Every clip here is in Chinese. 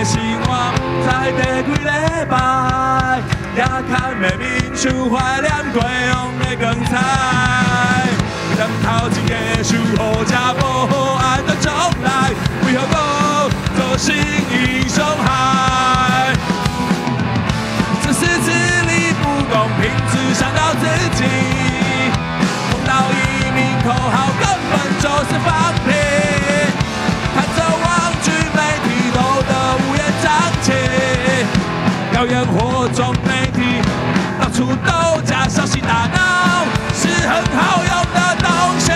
的生活，在第几礼拜，也看的面手怀念过往的光彩。念头一个守护者，保护爱的将来，为何我做心意伤害？自私自利不公平，只想到自己。碰到移民口号，根本就是放屁。看着网剧媒体斗得乌烟瘴气，谣言惑众媒体到处都假消息打闹，是很好用的东西。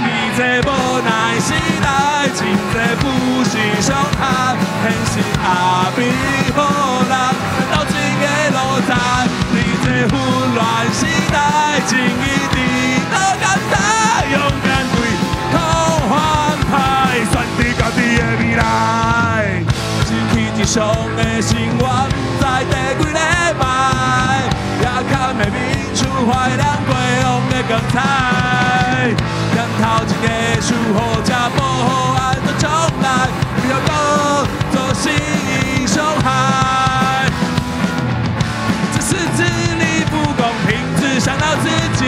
你这无奈时代，真这不是伤害，现实也比好人到这个路站。你这混乱时代，正义伫倒敢知，勇敢对抗反派，选择家己的未来。一起一上的生活，在第几礼拜，也看的面处怀念过往的光彩。念头一个守护者，保护爱的将来，不要搁做心意伤害。自私自利不公平，只想到自己。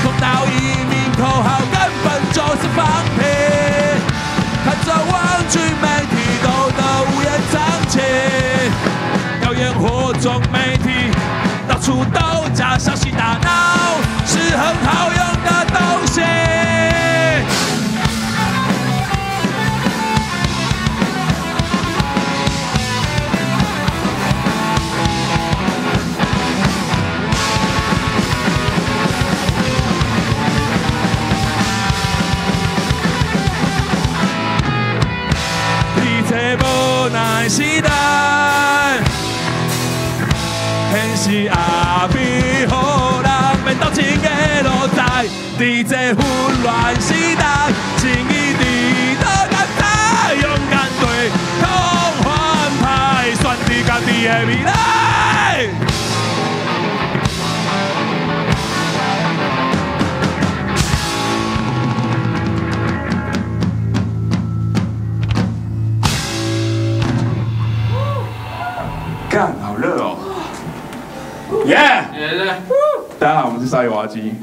碰到移民口号，根本就是放屁。看着网剧媒体斗得乌烟瘴气，谣言惑众媒体到处都假消息打闹，是很好用的东西。这无奈时代，现实也比好人免斗争的路在。在这混乱时代，正义伫倒敢知，勇敢对抗反派，选择家己的未来。干，好热哦！耶！大家好，我们是鲨鱼娃娃机。